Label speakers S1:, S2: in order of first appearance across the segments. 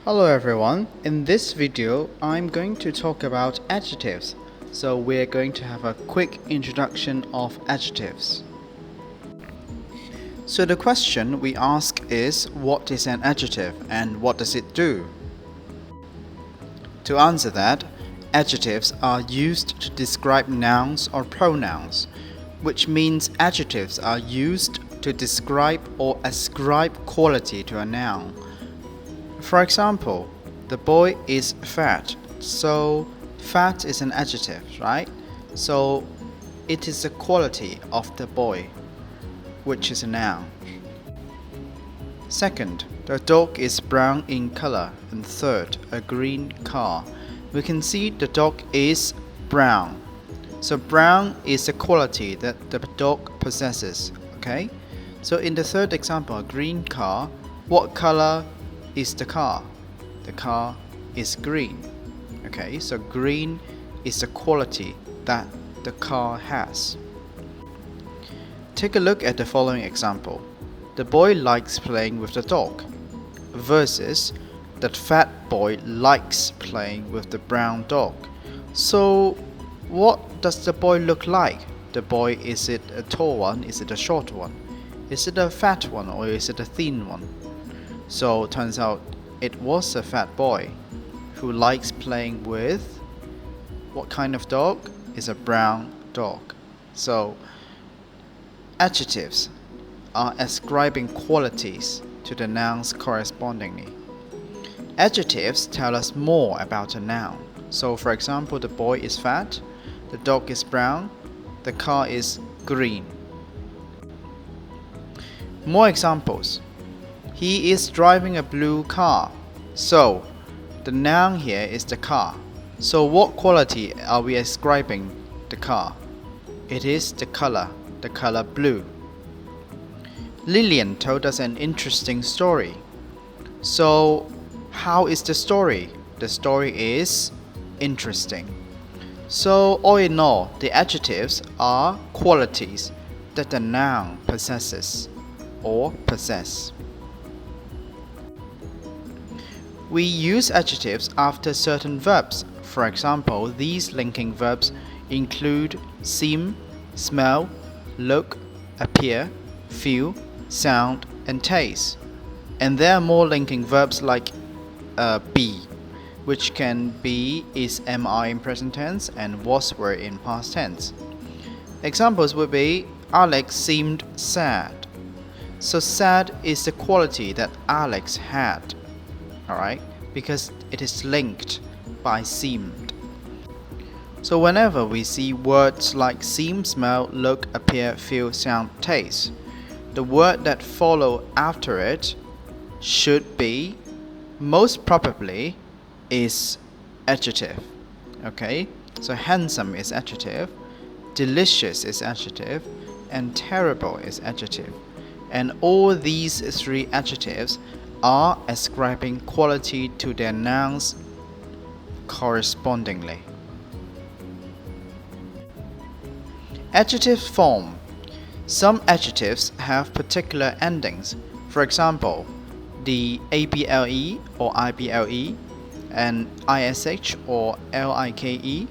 S1: Hello everyone, in this video I'm going to talk about adjectives. So we're going to have a quick introduction of adjectives. So the question we ask is, what is an adjective and what does it do? To answer that, adjectives are used to describe nouns or pronouns, which means adjectives are used to describe or ascribe quality to a noun. For example, the boy is fat, so fat is an adjective, right? So it is the quality of the boy, which is a noun. Second, the dog is brown in color. And third, a green car. We can see the dog is brown. So brown is the quality that the dog possesses, okay? So in the third example, a green car, what color is the car? The car is green. Okay, so green is the quality that the car has. Take a look at the following example. The boy likes playing with the dog versus that fat boy likes playing with the brown dog. So what does the boy look like? The boy, is it a tall one? Is it a short one? Is it a fat one or is it a thin one? So it turns out it was a fat boy who likes playing with what kind of dog? Is a brown dog. So adjectives are ascribing qualities to the nouns correspondingly. Adjectives tell us more about a noun. So for example, the boy is fat, the dog is brown, the car is green. More examples. He is driving a blue car. So the noun here is the car. So what quality are we ascribing the car? It is the color blue. Lillian told us an interesting story. So how is the story? The story is interesting. So all in all, the adjectives are qualities that the noun possesses or possess. We use adjectives after certain verbs. For example, these linking verbs include seem, smell, look, appear, feel, sound, and taste. And there are more linking verbs like be, which can be is am in present tense and was were in past tense. Examples would be Alex seemed sad. So sad is the quality that Alex had, alright, because it is linked by seemed. So whenever we see words like seem, smell, look, appear, feel, sound, taste, the word that follow after it should be, most probably, is adjective. Okay, so handsome is adjective, delicious is adjective, and terrible is adjective. And all these three adjectives are ascribing quality to their nouns correspondingly. Adjective form. Some adjectives have particular endings. For example, the able or ible and ish or like,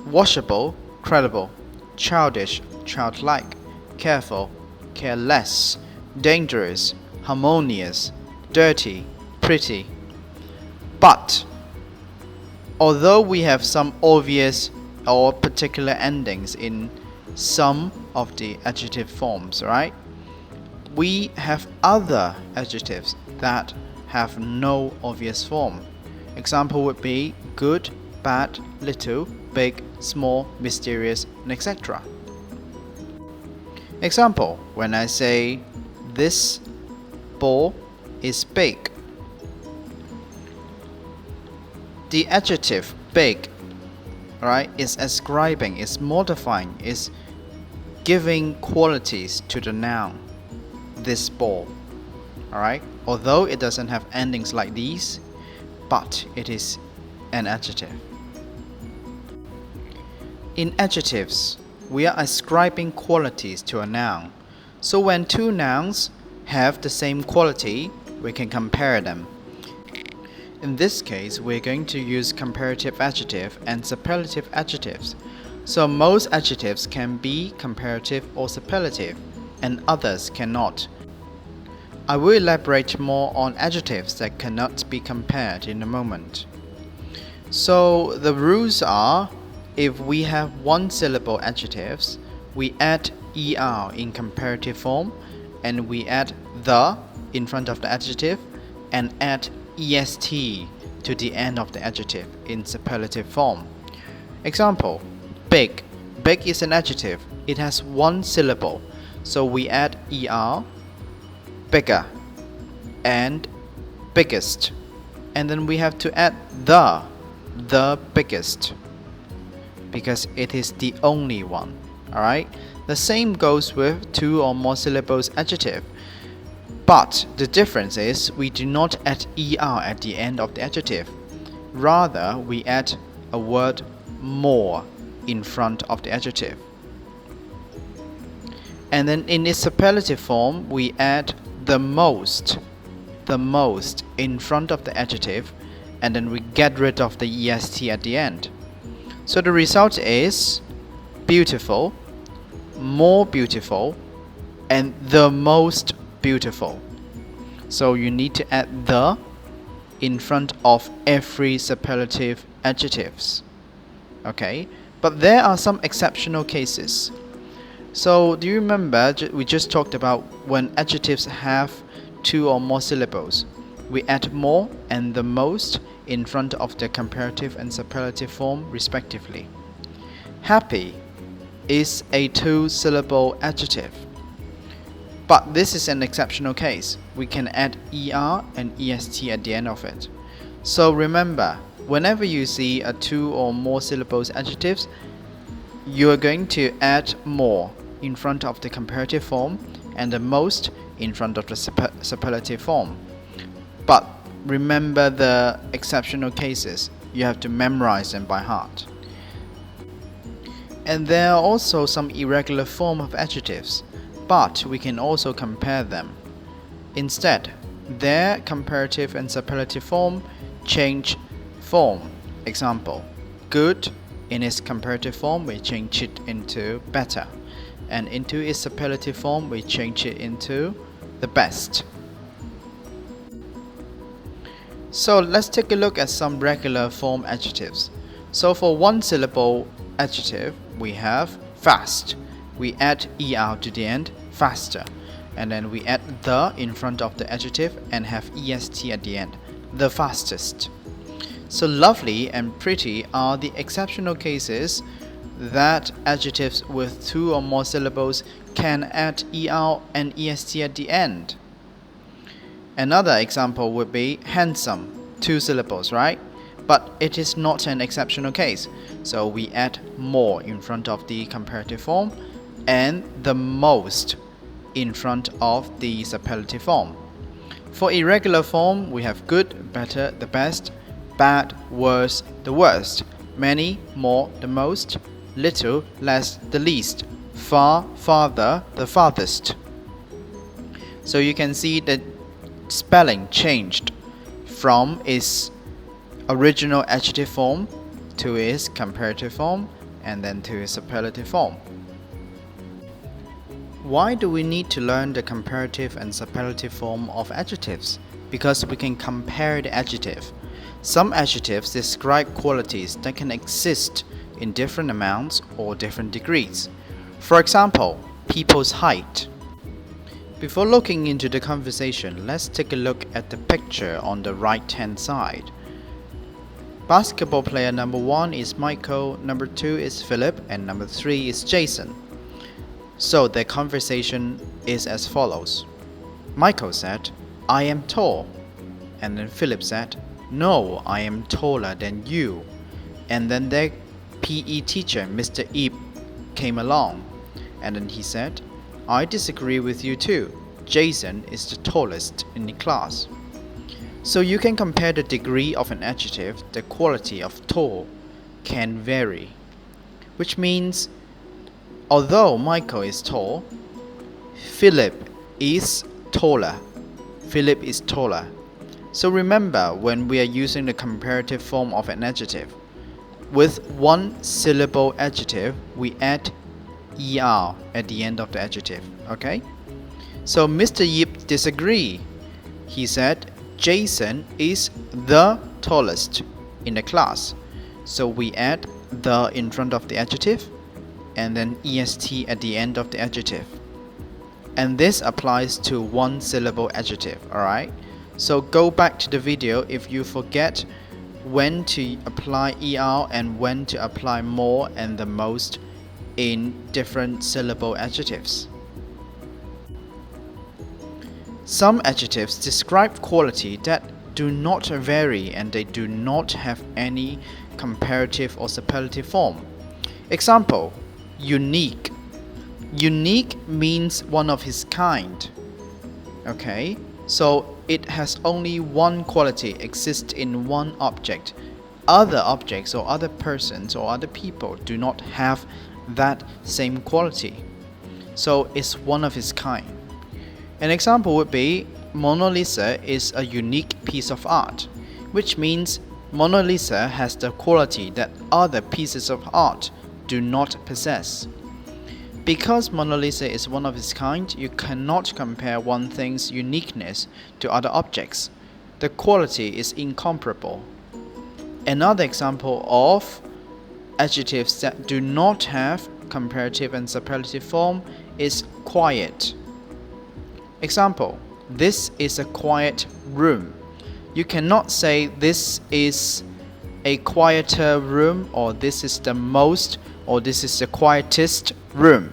S1: washable, credible, childish, childlike, careful, careless, dangerous, harmonious, dirty, pretty. But although we have some obvious or particular endings in some of the adjective forms, right? We have other adjectives that have no obvious form. Example would be good, bad, little, big, small, mysterious, and etc. Example, when I say this ball is big, the adjective big, right, is ascribing, is modifying, is giving qualities to the noun this ball. Alright, although it doesn't have endings like these, but it is an adjective. In adjectives, we are ascribing qualities to a noun. So when two nouns have the same quality, we can compare them. In this case, we're going to use comparative adjective and superlative adjectives. So most adjectives can be comparative or superlative, and others cannot. I will elaborate more on adjectives that cannot be compared in a moment. So the rules are, if we have one-syllable adjectives, we add er in comparative form, and we add the in front of the adjective, and add est to the end of the adjective in superlative form. Example, big. Big is an adjective. It has one syllable, so we add er, bigger, and biggest. And then we have to add the biggest, because it is the only one. Alright? The same goes with two or more syllables adjective. But the difference is we do not add er at the end of the adjective. Rather, we add a word more in front of the adjective. And then in its superlative form, we add the most in front of the adjective, and then we get rid of the est at the end. So the result is beautiful, more beautiful, and the most beautiful. So you need to add the in front of every superlative adjectives. Okay, but there are some exceptional cases. So do you remember we just talked about when adjectives have two or more syllables, we add more and the most in front of the comparative and superlative form respectively. Happy is a two-syllable adjective, but this is an exceptional case. We can add er and est at the end of it. So remember, whenever you see a two or more syllables adjectives, you are going to add more in front of the comparative form and the most in front of the superlative form. But remember the exceptional cases. You have to memorize them by heart. And there are also some irregular form of adjectives, but we can also compare them. Instead, their comparative and superlative form change form. Example, good, in its comparative form we change it into better, and into its superlative form we change it into the best. So let's take a look at some regular form adjectives. So for one syllable adjective, we have fast. We add er to the end, faster, and then we add the in front of the adjective and have est at the end, the fastest. So lovely and pretty are the exceptional cases that adjectives with two or more syllables can add er and est at the end. Another example would be handsome, two syllables, right? But it is not an exceptional case, so we add more in front of the comparative form and the most in front of the superlative form. For irregular form, we have good, better, the best, bad, worse, the worst, many, more, the most, little, less, the least, far, farther, the farthest. So you can see the spelling changed from its original adjective form to its comparative form and then to its superlative form. Why do we need to learn the comparative and superlative form of adjectives? Because we can compare the adjective. Some adjectives describe qualities that can exist in different amounts or different degrees. For example, people's height. Before looking into the conversation, let's take a look at the picture on the right-hand side. Basketball player number 1 is Michael, number 2 is Philip, and number 3 is Jason. So their conversation is as follows. Michael said, "I am tall." And then Philip said, "No, I am taller than you." And then their PE teacher, Mr. Ip, came along. And then he said, "I disagree with you too. Jason is the tallest in the class." So you can compare the degree of an adjective. The quality of tall can vary, which means although Michael is tall, Philip is taller. Philip is taller. So remember, when we are using the comparative form of an adjective, with one syllable adjective, we add er at the end of the adjective, okay? So Mr. Yip disagreed. He said Jason is the tallest in the class. So we add the in front of the adjective and then est at the end of the adjective. And this applies to one syllable adjective, alright? So go back to the video if you forget when to apply er and when to apply more and the most in different syllable adjectives. Some adjectives describe quality that do not vary and they do not have any comparative or superlative form. Example, unique. Unique means one of its kind. Okay, so it has only one quality, exists in one object. Other objects or other persons or other people do not have that same quality. So it's one of its kind. An example would be Mona Lisa is a unique piece of art, which means Mona Lisa has the quality that other pieces of art do not possess. Because Mona Lisa is one of its kind, you cannot compare one thing's uniqueness to other objects. The quality is incomparable. Another example of adjectives that do not have comparative and superlative form is quiet. Example, this is a quiet room. You cannot say this is a quieter room or this is the most or this is the quietest room.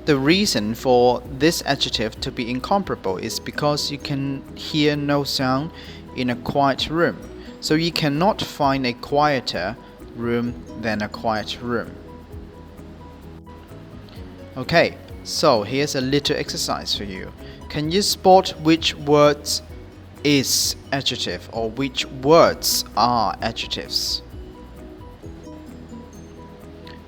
S1: The reason for this adjective to be incomparable is because you can hear no sound in a quiet room. So you cannot find a quieter room than a quiet room. Okay, so here's a little exercise for you. Can you spot which words is adjective or which words are adjectives?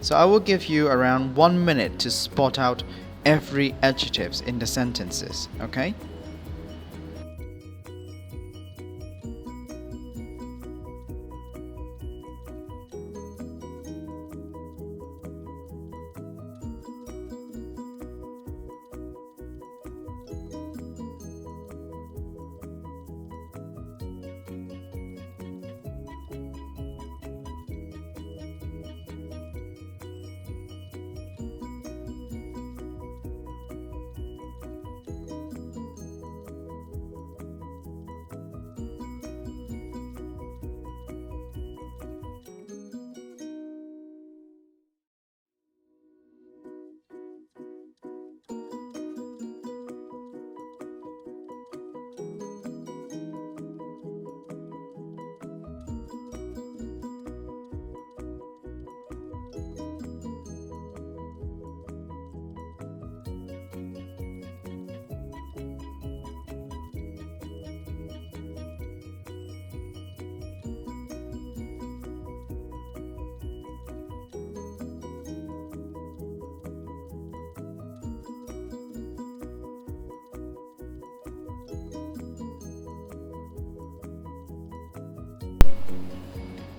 S1: So I will give you around 1 minute to spot out every adjectives in the sentences, okay?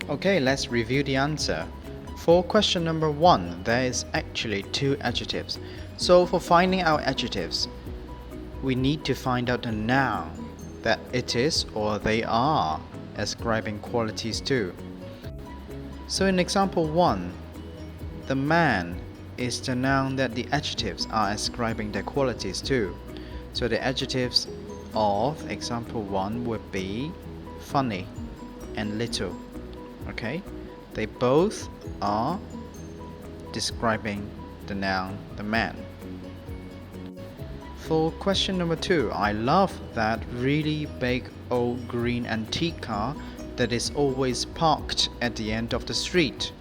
S1: Okay, let's review the answer. For question number 1, there is actually 2 adjectives. So for finding out adjectives, we need to find out the noun that it is or they are ascribing qualities to. So in example 1, the man is the noun that the adjectives are ascribing their qualities to. So the adjectives of example 1 would be funny and little. Okay, they both are describing the noun the man. For question number 2, I love that really big old green antique car that is always parked at the end of the street.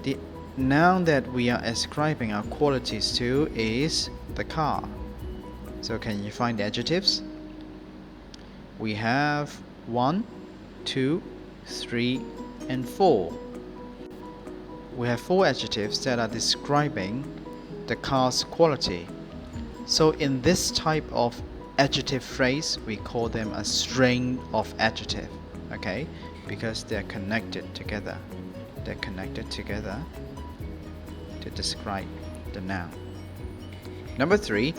S1: The noun that we are ascribing our qualities to is the car. So can you find the adjectives? We have 1, 2, 3, and 4. We have 4 adjectives that are describing the car's quality. So in this type of adjective phrase, we call them a string of adjective, okay? Because they're connected together. They're connected together to describe the noun. Number 3,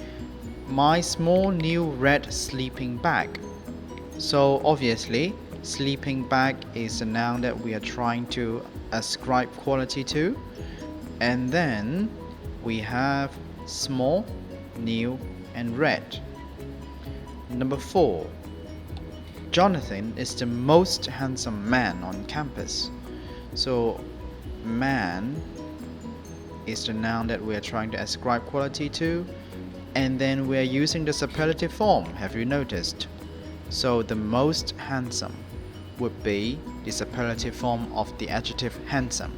S1: my small new red sleeping bag. So obviously, sleeping bag is a noun that we are trying to ascribe quality to. And then we have small, new, and red. Number 4, Jonathan is the most handsome man on campus. So man is the noun that we are trying to ascribe quality to, and then we are using the superlative form. Have you noticed? So the most handsome would be the superlative form of the adjective handsome.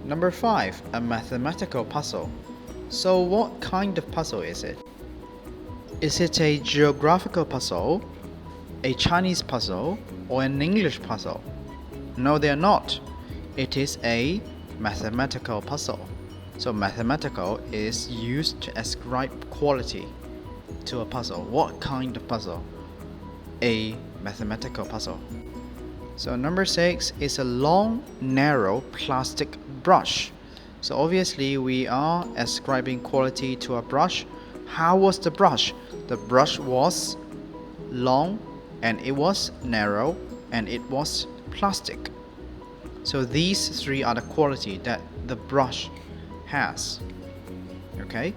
S1: Number 5, a mathematical puzzle. So what kind of puzzle is it? Is it a geographical puzzle, a Chinese puzzle, or an English puzzle? No, they are not. It is a mathematical puzzle. So mathematical is used to ascribe quality to a puzzle. What kind of puzzle? A mathematical puzzle. So number 6 is a long, narrow plastic brush. So obviously we are ascribing quality to a brush. How was the brush? The brush was long, and it was narrow, and it was plastic. So these 3 are the quality that the brush has. Okay?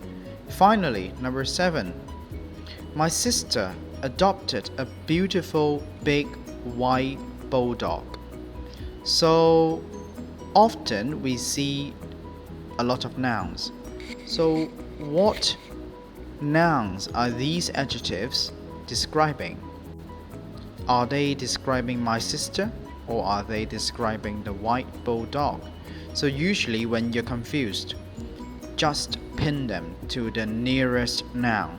S1: Finally, number 7. My sister adopted a beautiful big white bulldog. So often we see a lot of nouns. So what nouns are these adjectives describing? Are they describing my sister, or are they describing the white bulldog? So usually when you're confused, just pin them to the nearest noun.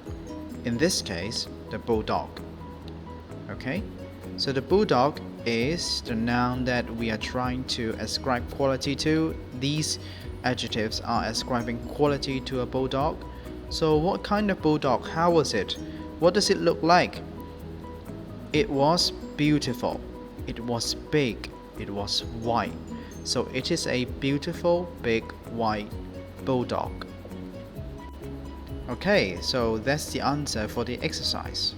S1: In this case, the bulldog. Okay? So the bulldog is the noun that we are trying to ascribe quality to. These adjectives are ascribing quality to a bulldog. So what kind of bulldog? How was it? What does it look like? It was beautiful. It was big. It was white. So it is a beautiful big white bulldog. Okay, so that's the answer for the exercise.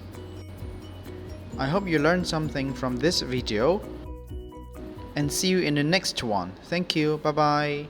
S1: I hope you learned something from this video, and see you in the next one. Thank you. Bye bye.